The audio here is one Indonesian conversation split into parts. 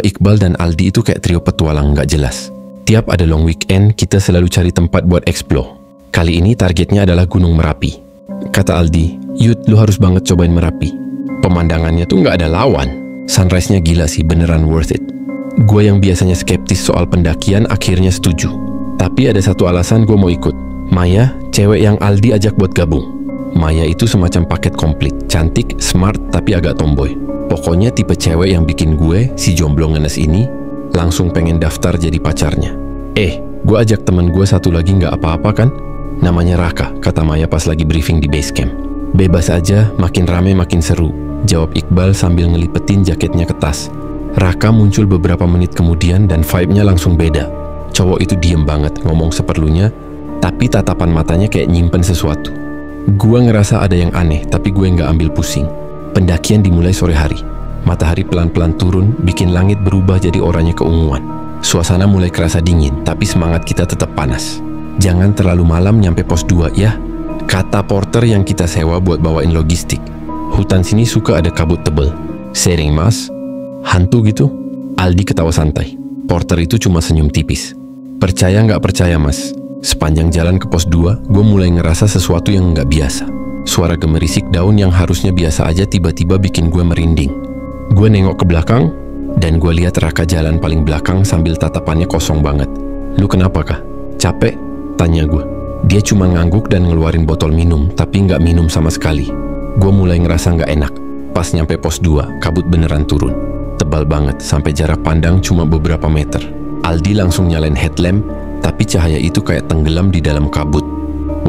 Iqbal dan Aldi itu kayak trio petualang nggak jelas. Tiap ada long weekend, kita selalu cari tempat buat explore. Kali ini targetnya adalah Gunung Merapi. Kata Aldi, "Yud, lu harus banget cobain Merapi. Pemandangannya tuh nggak ada lawan. Sunrise-nya gila sih, beneran worth it." Gue yang biasanya skeptis soal pendakian akhirnya setuju. Tapi ada satu alasan gue mau ikut. Maya, cewek yang Aldi ajak buat gabung. Maya itu semacam paket komplit, cantik, smart, tapi agak tomboy. Pokoknya tipe cewek yang bikin gue, si jomblo ngenes ini, langsung pengen daftar jadi pacarnya. Gue ajak temen gue satu lagi nggak apa-apa kan? Namanya Raka, kata Maya pas lagi briefing di base camp. Bebas aja, makin rame makin seru, jawab Iqbal sambil ngelipetin jaketnya ke tas. Raka muncul beberapa menit kemudian dan vibe-nya langsung beda. Cowok itu diem banget, ngomong seperlunya, tapi tatapan matanya kayak nyimpen sesuatu. Gue ngerasa ada yang aneh, tapi gue nggak ambil pusing. Pendakian dimulai sore hari. Matahari pelan-pelan turun, bikin langit berubah jadi oranye keunguan. Suasana mulai kerasa dingin, tapi semangat kita tetap panas. Jangan terlalu malam nyampe pos 2 ya, kata porter yang kita sewa buat bawain logistik. Hutan sini suka ada kabut tebel. Sering mas? Hantu gitu? Aldi ketawa santai. Porter itu cuma senyum tipis. Percaya nggak percaya mas? Sepanjang jalan ke pos 2, gue mulai ngerasa sesuatu yang nggak biasa. Suara gemerisik daun yang harusnya biasa aja tiba-tiba bikin gue merinding. Gue nengok ke belakang, dan gue lihat Raka jalan paling belakang sambil tatapannya kosong banget. Lu kenapa kah? Capek? Tanya gue. Dia cuma ngangguk dan ngeluarin botol minum, tapi nggak minum sama sekali. Gue mulai ngerasa nggak enak. Pas nyampe pos 2, kabut beneran turun. Tebal banget, sampai jarak pandang cuma beberapa meter. Aldi langsung nyalain headlamp, tapi cahaya itu kayak tenggelam di dalam kabut.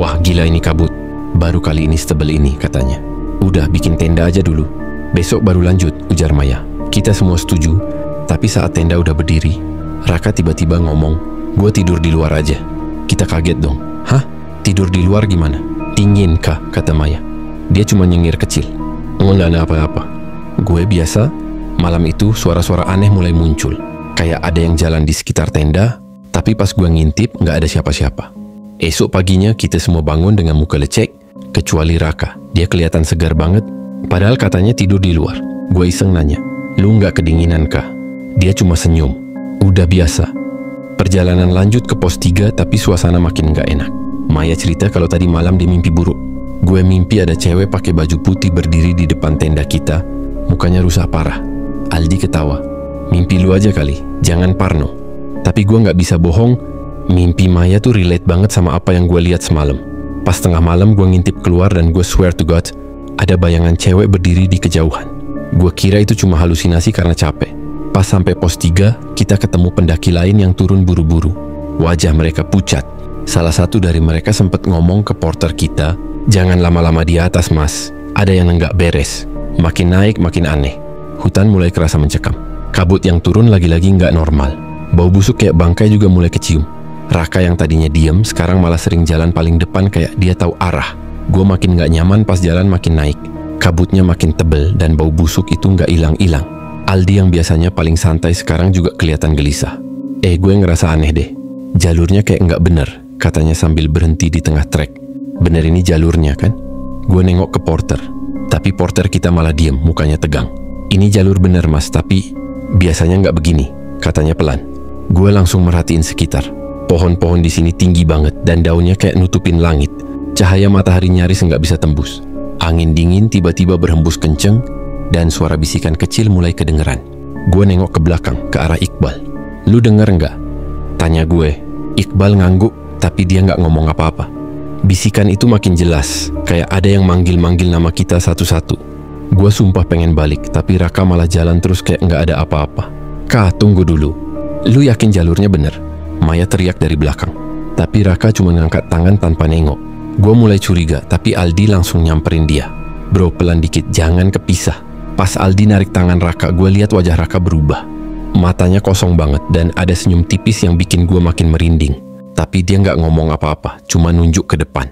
Wah, gila ini kabut. Baru kali ini setebel ini, katanya. Udah, bikin tenda aja dulu. Besok baru lanjut, ujar Maya. Kita semua setuju, tapi saat tenda udah berdiri, Raka tiba-tiba ngomong, "Gue tidur di luar aja." Kita kaget dong. Hah? Tidur di luar gimana? Dingin kah? Kata Maya. Dia cuma nyengir kecil. Nggak ada apa-apa. Gue biasa. Malam itu suara-suara aneh mulai muncul. Kayak ada yang jalan di sekitar tenda, tapi pas gue ngintip nggak ada siapa-siapa. Esok paginya kita semua bangun dengan muka lecek, kecuali Raka. Dia kelihatan segar banget, padahal katanya tidur di luar. Gue iseng nanya, "Lu nggak kedinginan kah?" Dia cuma senyum. Udah biasa. Perjalanan lanjut ke pos 3, tapi suasana makin nggak enak. Maya cerita kalau tadi malam dia mimpi buruk. Gue mimpi ada cewek pakai baju putih berdiri di depan tenda kita, mukanya rusak parah. Aldi ketawa. Mimpi lu aja kali, jangan parno. Tapi gue nggak bisa bohong, mimpi Maya tuh relate banget sama apa yang gue lihat semalam. Pas tengah malam gue ngintip keluar dan gue swear to God, ada bayangan cewek berdiri di kejauhan. Gue kira itu cuma halusinasi karena capek. Pas sampai pos 3, kita ketemu pendaki lain yang turun buru-buru. Wajah mereka pucat. Salah satu dari mereka sempat ngomong ke porter kita, "Jangan lama-lama di atas mas, ada yang nggak beres." Makin naik makin aneh. Hutan mulai kerasa mencekam. Kabut yang turun lagi-lagi nggak normal. Bau busuk kayak bangkai juga mulai kecium. Raka yang tadinya diem, sekarang malah sering jalan paling depan kayak dia tahu arah. Gue makin nggak nyaman pas jalan makin naik. Kabutnya makin tebel dan bau busuk itu nggak hilang-hilang. Aldi yang biasanya paling santai sekarang juga kelihatan gelisah. Gue ngerasa aneh deh. Jalurnya kayak nggak bener, katanya sambil berhenti di tengah trek. Bener ini jalurnya kan? Gue nengok ke porter, tapi porter kita malah diem, mukanya tegang. Ini jalur bener mas, tapi biasanya nggak begini, katanya pelan. Gue langsung merhatiin sekitar. Pohon-pohon di sini tinggi banget dan daunnya kayak nutupin langit. Cahaya matahari nyaris nggak bisa tembus. Angin dingin tiba-tiba berhembus kenceng dan suara bisikan kecil mulai kedengeran. Gue nengok ke belakang, ke arah Iqbal. "Lu denger nggak?" Tanya gue. Iqbal ngangguk, tapi dia nggak ngomong apa-apa. Bisikan itu makin jelas, kayak ada yang manggil-manggil nama kita satu-satu. Gue sumpah pengen balik, tapi Raka malah jalan terus kayak nggak ada apa-apa. "Kak, tunggu dulu. Lu yakin jalurnya bener?" Maya teriak dari belakang. Tapi Raka cuma ngangkat tangan tanpa nengok. Gue mulai curiga, tapi Aldi langsung nyamperin dia. "Bro, pelan dikit, jangan kepisah." Pas Aldi narik tangan Raka, gue lihat wajah Raka berubah. Matanya kosong banget dan ada senyum tipis yang bikin gue makin merinding. Tapi dia nggak ngomong apa-apa, cuma nunjuk ke depan.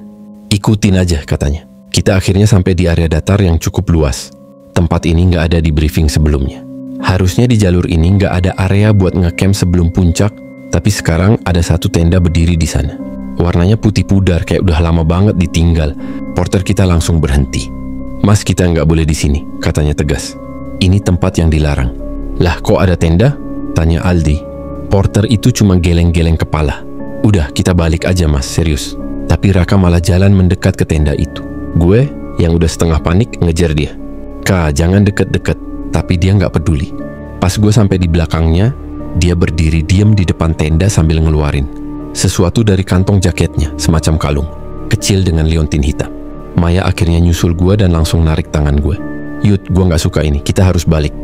"Ikutin aja," katanya. Kita akhirnya sampai di area datar yang cukup luas. Tempat ini nggak ada di briefing sebelumnya. Harusnya di jalur ini nggak ada area buat ngecamp sebelum puncak, tapi sekarang ada satu tenda berdiri di sana. Warnanya putih pudar kayak udah lama banget ditinggal. Porter kita langsung berhenti. "Mas, kita nggak boleh di sini," katanya tegas. "Ini tempat yang dilarang." "Lah, kok ada tenda?" Tanya Aldi. Porter itu cuma geleng-geleng kepala. Udah, kita balik aja mas, serius. Tapi Raka malah jalan mendekat ke tenda itu. Gue, yang udah setengah panik, ngejar dia. Kak, jangan deket-deket. Tapi dia nggak peduli. Pas gue sampai di belakangnya, dia berdiri diam di depan tenda sambil ngeluarin sesuatu dari kantong jaketnya, semacam kalung kecil dengan liontin hitam. Maya akhirnya nyusul gue dan langsung narik tangan gue. Yud, gue nggak suka ini, kita harus balik.